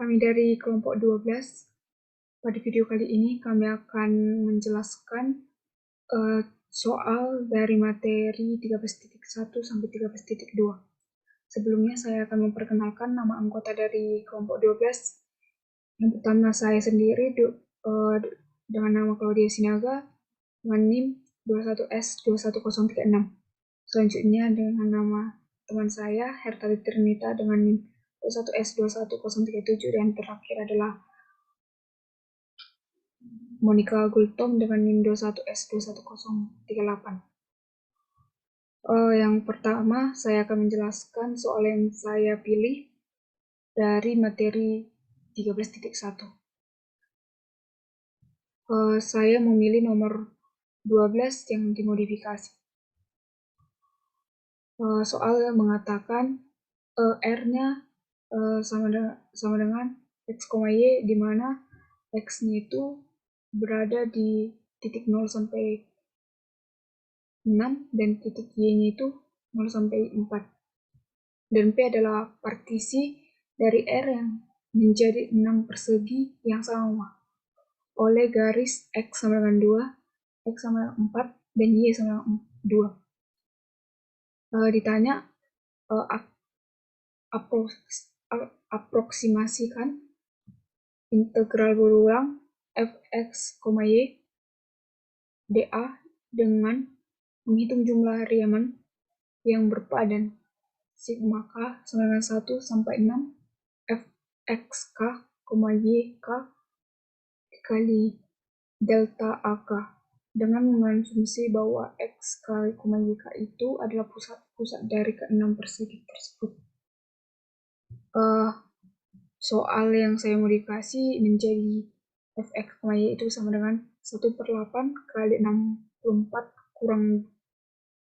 Kami dari kelompok 12. Pada video kali ini kami akan menjelaskan soal dari materi 13.1 sampai 13.2. Sebelumnya saya akan memperkenalkan nama anggota dari kelompok 12. Yang pertama saya sendiri dengan nama Claudia Sinaga dengan NIM 21S21036. Selanjutnya dengan nama teman saya Hertali Trinita dengan NIM 21S21037, dan terakhir adalah Monica Gultom dengan NIM 21S21038. Yang pertama, saya akan menjelaskan soal yang saya pilih dari materi 13.1. Saya memilih nomor 12 yang dimodifikasi. Soal mengatakan R-nya sama dengan X, Y, di mana X-nya itu berada di titik 0 sampai 6 dan titik Y-nya itu 0 sampai 4. Dan P adalah partisi dari R yang menjadi 6 persegi yang sama oleh garis X sama dengan 2, X sama dengan 4, dan Y sama dengan 2. Ditanya aproksimasikan integral berulang fx, y dA dengan menghitung jumlah Riemann yang berpadan sigma k sama dengan 1 sampai 6 fxk, yk dikali delta ak, dengan mengasumsi bahwa x kali yk itu adalah pusat dari ke-6 persegi tersebut. Soal yang saya modifikasi menjadi fx, y itu sama dengan 1/8 kali 64 kurang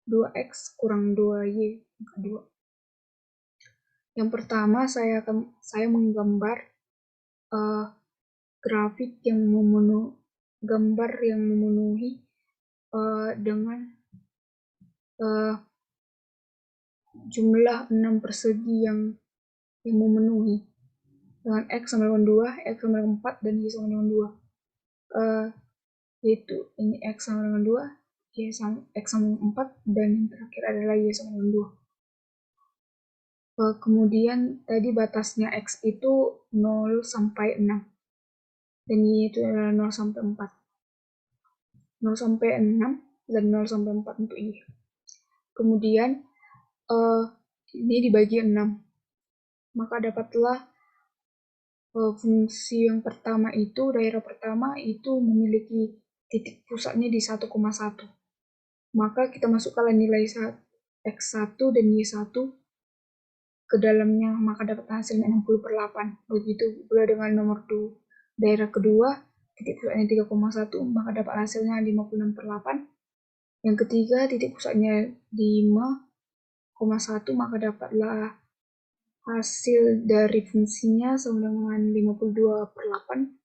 2x kurang 2y kedua. Yang pertama saya menggambar grafik yang memenuhi dengan jumlah 6 persegi yang memenuhi dengan X sama dengan 2, X sama dengan 4, dan Y sama dengan 2. Yaitu ini X sama dengan 2, X sama dengan 4, dan yang terakhir adalah Y sama dengan 2. Kemudian tadi batasnya X itu 0 sampai 6, dan Y itu adalah 0 sampai 4. 0 sampai 6 dan 0 sampai 4 untuk Y. Kemudian ini dibagi 6, maka dapatlah fungsi yang pertama itu, daerah pertama itu memiliki titik pusatnya di 1,1. Maka kita masukkanlah nilai X1 dan Y1 ke dalamnya, maka dapat hasilnya 60/8. Begitu pula dengan nomor 2. Daerah kedua, titik pusatnya 3,1, maka dapat hasilnya 56/8. Yang ketiga, titik pusatnya 5,1, maka dapatlah hasil dari fungsinya sama dengan 52/8.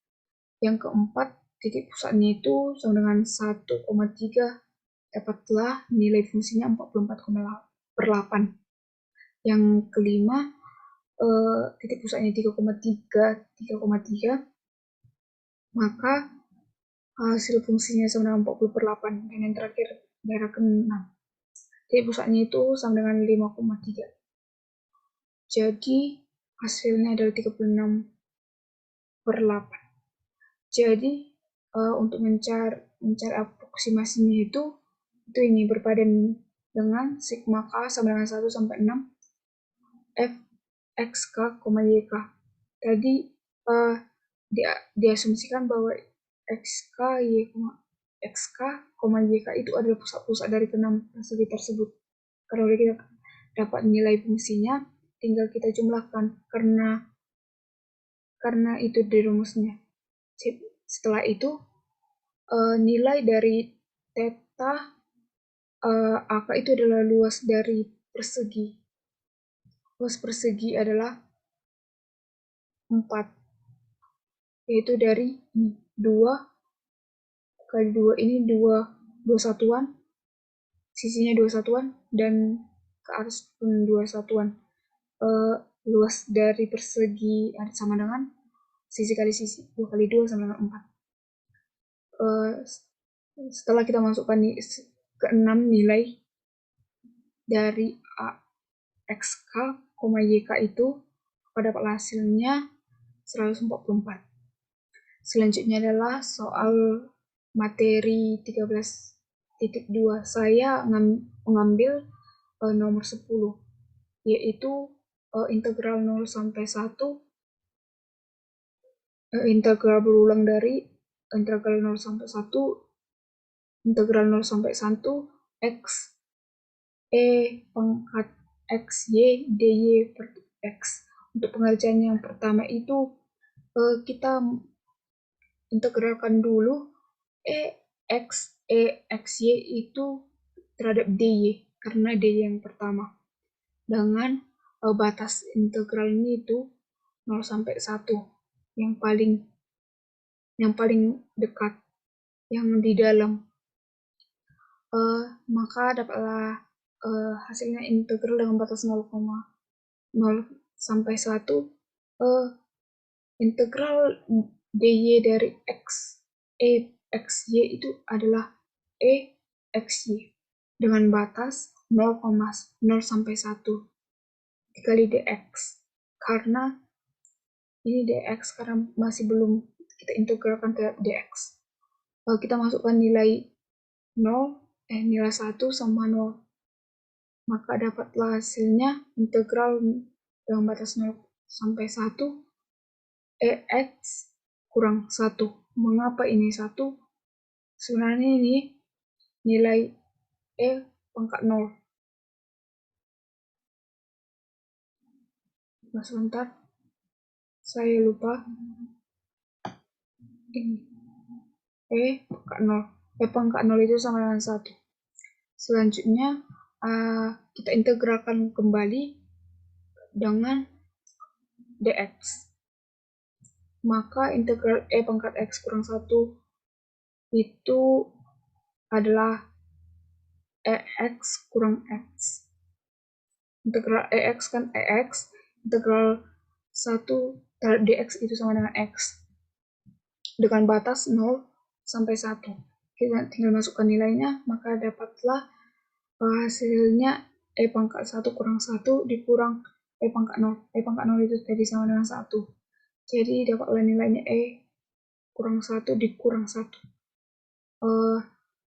Yang keempat, titik pusatnya itu sama dengan 1,3, dapatlah nilai fungsinya 44/8. Yang kelima, titik pusatnya 3,3, maka hasil fungsinya sama dengan 40/8. Dan yang terakhir, daerah ke-6, titik pusatnya itu sama dengan 5,3. Jadi hasilnya adalah 36/8. Jadi untuk mencari aproksimasinya itu ini berpadan dengan sigma k sama dengan 1 sampai 6 fxk, yk. Tadi diasumsikan bahwa xk, yk itu adalah pusat-pusat dari ke-6 persegi tersebut. Kalau kita dapat nilai fungsinya, tinggal kita jumlahkan karena itu di rumusnya. Setelah itu nilai dari theta ak itu adalah luas dari persegi. Luas persegi adalah 4, yaitu dari 2 kali 2 ini 2 satuan, sisinya 2 satuan, dan ke atas pun 2 satuan. luas dari persegi sama dengan sisi kali sisi, 2 kali 2 sama dengan 4. Setelah kita masukkan ke 6 nilai dari XK, YK itu, maka dapatlah hasilnya 144. Selanjutnya adalah soal materi 13.2. Saya mengambil nomor 10, yaitu integral 0 sampai 1, integral berulang dari integral 0 sampai 1, integral 0 sampai 1, X, pangkat X, Y, dy per X. Untuk pengerjaan yang pertama itu, kita integralkan dulu X, XY itu terhadap dy, karena dy yang pertama. Dengan batas integral ini itu 0 sampai 1, yang paling dekat, yang di dalam. Maka dapatlah hasilnya integral dengan batas 0 sampai 1, integral dy dari xy itu adalah xy dengan batas 0, 0 sampai 1 dikali dx, karena ini dx karena masih belum kita integralkan ke dx. Kita masukkan nilai 1 sama 0, maka dapatlah hasilnya integral dengan batas 0 sampai 1 x kurang 1. Mengapa ini 1? Sebenarnya ini nilai pangkat 0. Sebentar, saya lupa. Ini pangkat 0. Pangkat 0 itu sama dengan 1. Selanjutnya kita integralkan kembali dengan dx. Maka integral pangkat x kurang 1 itu adalah x kurang x. Integral x kan x, integral 1 terhadap dx itu sama dengan x. Dengan batas 0 sampai 1. Kita tinggal masukkan nilainya, maka dapatlah hasilnya pangkat 1 kurang 1 dikurang pangkat 0. Pangkat 0 itu tadi sama dengan 1. Jadi dapatlah nilainya kurang 1 dikurang 1.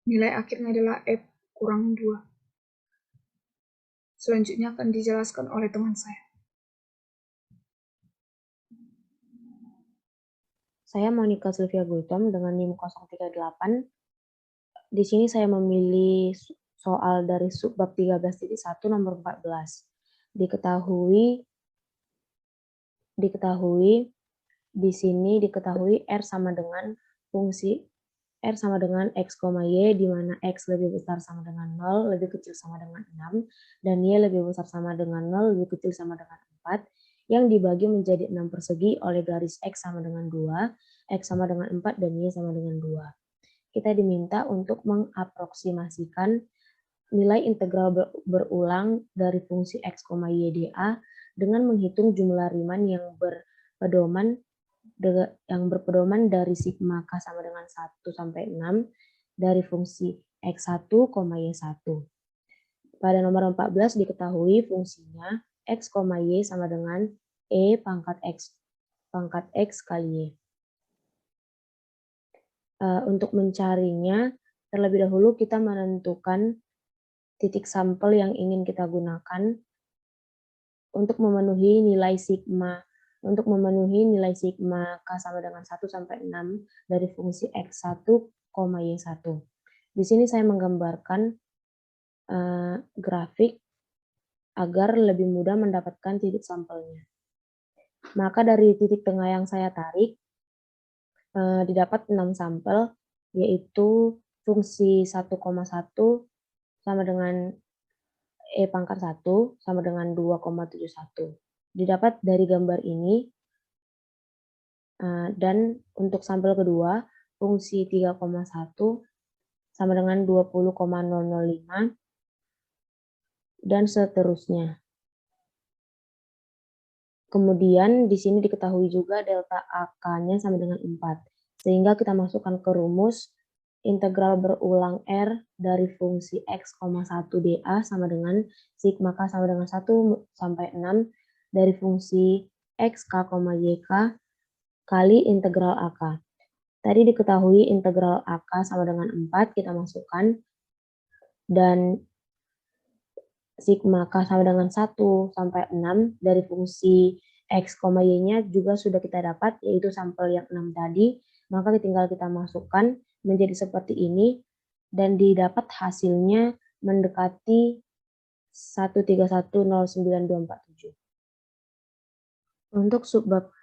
Nilai akhirnya adalah kurang 2. Selanjutnya akan dijelaskan oleh teman saya. Saya Monica Sylvia Gultom dengan NIM 038. Di sini saya memilih soal dari subbab 13.1 nomor 14. Diketahui di sini diketahui R sama dengan fungsi R sama dengan X, Y, di mana X lebih besar sama dengan 0, lebih kecil sama dengan 6, dan Y lebih besar sama dengan 0, lebih kecil sama dengan 4, yang dibagi menjadi 6 persegi oleh garis X sama dengan 2, X sama dengan 4, dan Y sama dengan 2. Kita diminta untuk mengaproksimasikan nilai integral berulang dari fungsi X, Y, dA dengan menghitung jumlah Riemann yang berpedoman dari sigma K sama dengan 1 sampai 6 dari fungsi X1, Y1. Pada nomor 14 diketahui fungsinya X, Y sama dengan pangkat X kali Y. Untuk mencarinya, terlebih dahulu kita menentukan titik sampel yang ingin kita gunakan untuk memenuhi nilai sigma K sama dengan 1 sampai 6 dari fungsi X1, Y1. Di sini saya menggambarkan grafik agar lebih mudah mendapatkan titik sampelnya. Maka dari titik tengah yang saya tarik, didapat 6 sampel, yaitu fungsi 1,1 sama dengan pangkat 1 sama dengan 2,71. Didapat dari gambar ini, dan untuk sampel kedua, fungsi 3,1 sama dengan 20,005, dan seterusnya. Kemudian di sini diketahui juga delta AK-nya sama dengan 4. Sehingga kita masukkan ke rumus integral berulang R dari fungsi X, 1 dA sama dengan sigma K sama dengan 1 sampai 6 dari fungsi X, K, YK kali integral AK. Tadi diketahui integral AK sama dengan 4, kita masukkan, dan sigma K sama dengan 1 sampai 6 dari fungsi X, Y-nya juga sudah kita dapat, yaitu sampel yang 6 tadi, maka tinggal kita masukkan menjadi seperti ini, dan didapat hasilnya mendekati 13109.247. Untuk subbab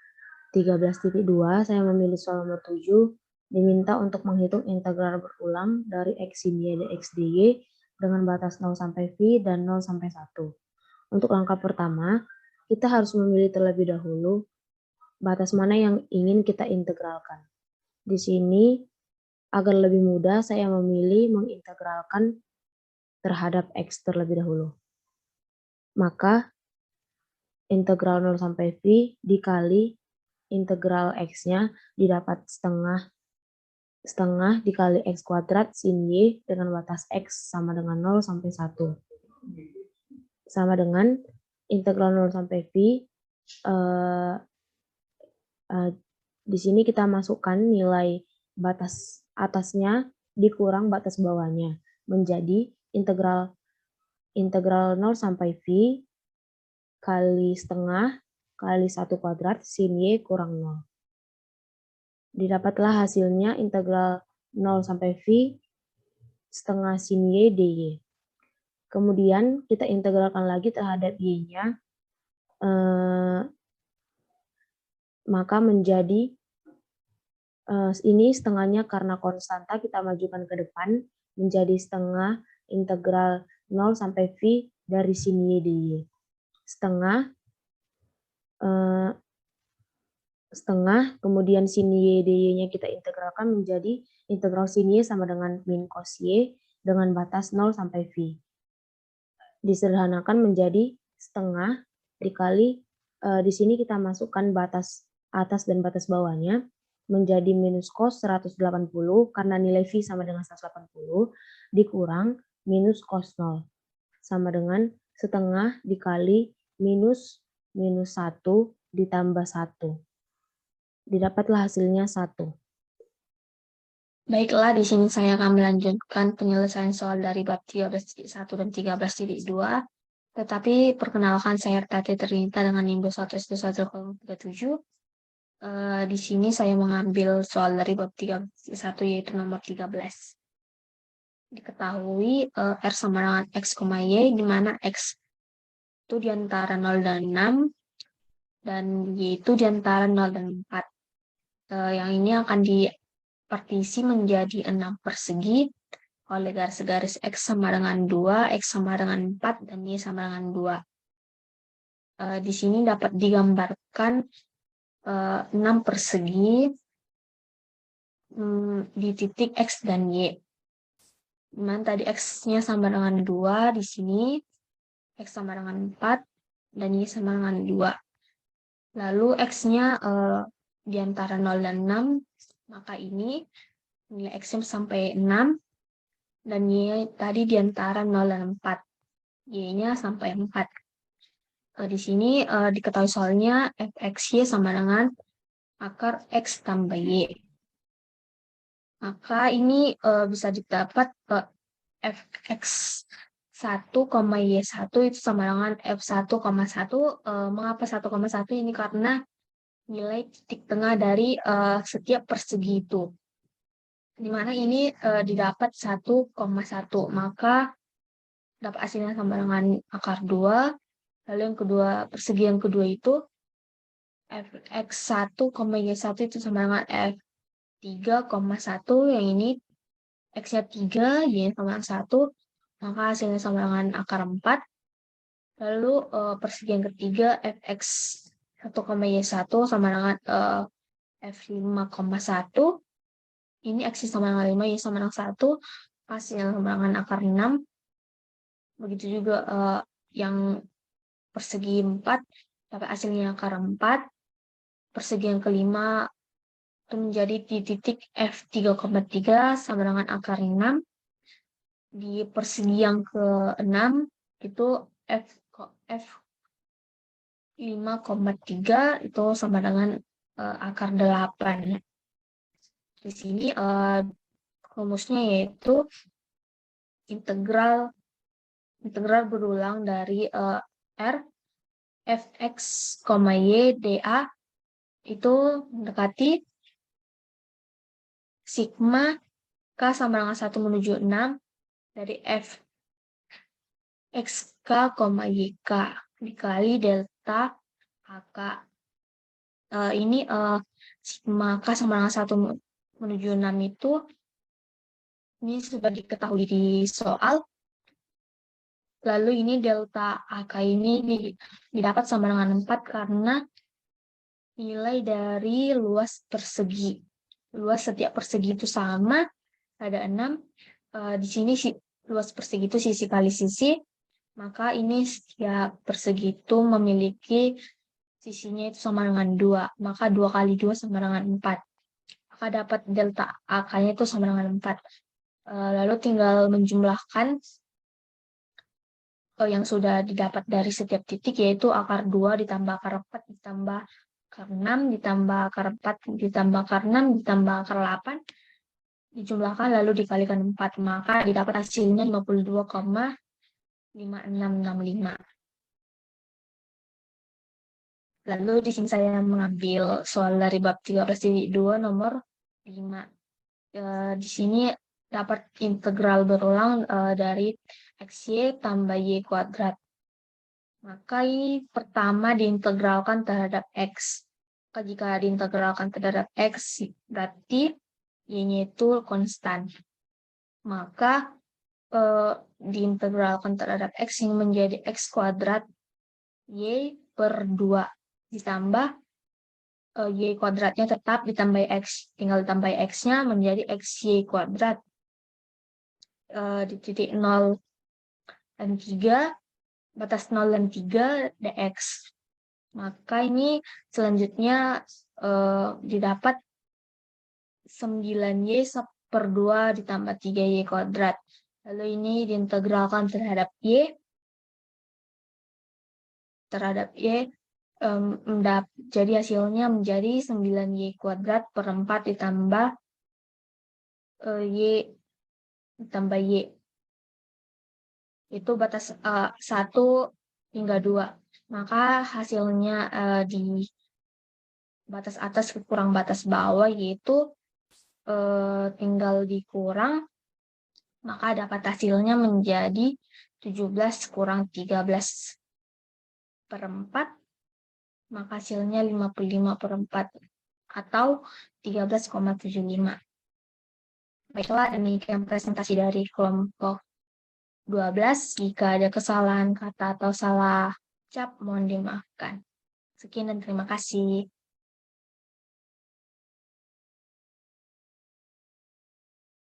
13.2, saya memilih soal nomor 7, diminta untuk menghitung integral berulang dari X sin Y dx dy dengan batas 0 sampai V dan 0 sampai 1. Untuk langkah pertama, kita harus memilih terlebih dahulu batas mana yang ingin kita integralkan. Di sini, agar lebih mudah, saya memilih mengintegralkan terhadap X terlebih dahulu. Maka, integral 0 sampai V dikali integral X-nya didapat setengah dikali X kuadrat sin Y dengan batas X sama dengan 0 sampai 1. Sama dengan integral 0 sampai V, di sini kita masukkan nilai batas atasnya dikurang batas bawahnya, menjadi integral 0 sampai V kali setengah kali 1 kuadrat sin Y kurang 0. Didapatlah hasilnya integral 0 sampai V setengah sin Y dy. Kemudian kita integralkan lagi terhadap Y-nya, maka menjadi ini setengahnya karena konstanta kita majukan ke depan menjadi setengah integral 0 sampai V dari sin Y dy. Setengah, kemudian sin Y dy-nya kita integralkan menjadi integral sin Y sama dengan min cos Y dengan batas 0 sampai V. Disederhanakan menjadi setengah dikali, di sini kita masukkan batas atas dan batas bawahnya, menjadi minus cos 180 karena nilai V sama dengan 180, dikurang minus cos 0 sama dengan setengah dikali minus 1 ditambah 1. Didapatlah hasilnya 1. Baiklah, di sini saya akan melanjutkan penyelesaian soal dari bab 13.1 dan 13.2. Tetapi perkenalkan, saya Tati Terinita dengan Indo 1 SD 137. Di sini saya mengambil soal dari bab 13.1 yaitu nomor 13. Diketahui R sama dengan X, Y, di mana X itu di antara 0 dan 6, dan Y itu di antara 0 dan 4. Yang ini akan dipartisi menjadi 6 persegi oleh garis-garis X sama dengan 2, X sama dengan 4, dan Y sama dengan 2. Di sini dapat digambarkan 6 persegi di titik X dan Y. Dimana tadi X-nya sama dengan 2, di sini X sama dengan 4, dan Y sama dengan 2. Lalu X-nya di antara 0 dan 6, maka ini nilai X-nya sampai 6, dan Y tadi di antara 0 dan 4. Y-nya sampai 4. Di sini diketahui soalnya fx-y sama dengan akar X tambah Y. Maka ini bisa didapat fx1, y1 itu sama dengan f1,1. Mengapa 1,1 ini? Karena nilai titik tengah dari setiap persegi itu. Dimana ini didapat 1,1. Maka dapat hasilnya sama dengan akar 2. Lalu yang kedua, persegi yang kedua itu fx1, y1 itu sama dengan f3,1. Yang ini x-nya 3, y-nya sama dengan 1. Maka hasilnya sama dengan akar 4. Lalu persegi yang ketiga, fx1, y1 sama dengan f5,1. Ini x sama dengan 5, y sama dengan 1. Hasilnya sama dengan akar 6. Begitu juga yang persegi 4, dapat hasilnya akar 4, persegi yang kelima itu menjadi di titik F3,3 sama dengan akar 6, di persegi yang ke-6 itu F5,3 itu sama dengan akar 8. Di sini rumusnya yaitu integral berulang dari R fx, y dA itu mendekati sigma k sama dengan 1 menuju 6 dari f xk, yk dikali delta ak. Ini sigma k sama dengan 1 menuju 6 itu ini sudah diketahui di soal. Lalu ini delta AK ini didapat sama dengan 4 karena nilai dari luas persegi. Luas setiap persegi itu sama, ada 6. Di sini luas persegi itu sisi kali sisi, maka ini setiap persegi itu memiliki sisinya itu sama dengan 2. Maka 2 kali 2 sama dengan 4. Maka dapat delta AK-nya itu sama dengan 4. Lalu tinggal menjumlahkan yang sudah didapat dari setiap titik, yaitu akar 2 ditambah akar 4 ditambah akar 6 ditambah akar 4 ditambah akar 6 ditambah akar 8 dijumlahkan lalu dikalikan 4, maka didapat hasilnya 52,5665. Lalu di sini saya mengambil soal dari bab 13.2 nomor 5. Di sini dapat integral berulang dari xy tambah y kuadrat. Maka ini pertama diintegralkan terhadap x. Maka jika diintegralkan terhadap x, berarti y-nya itu konstan. Maka diintegralkan terhadap x yang menjadi x kuadrat y per 2 ditambah y kuadratnya tetap ditambah x. Tinggal ditambah x-nya menjadi xy kuadrat di titik 0 dan 3, batas 0 dan 3 dx. Maka ini selanjutnya didapat 9y per 2 ditambah 3y kuadrat. Lalu ini diintegralkan terhadap y. Jadi hasilnya menjadi 9y kuadrat per 4 ditambah y ditambah y. Itu batas 1 hingga 2. Maka hasilnya di batas atas kurang batas bawah, yaitu tinggal dikurang, maka dapat hasilnya menjadi 17 kurang 13 per 4, maka hasilnya 55 per 4 atau 13,75. Baiklah, demikian presentasi dari kelompok 12. Jika ada kesalahan kata atau salah ucap, mohon dimaafkan. Sekian dan terima kasih.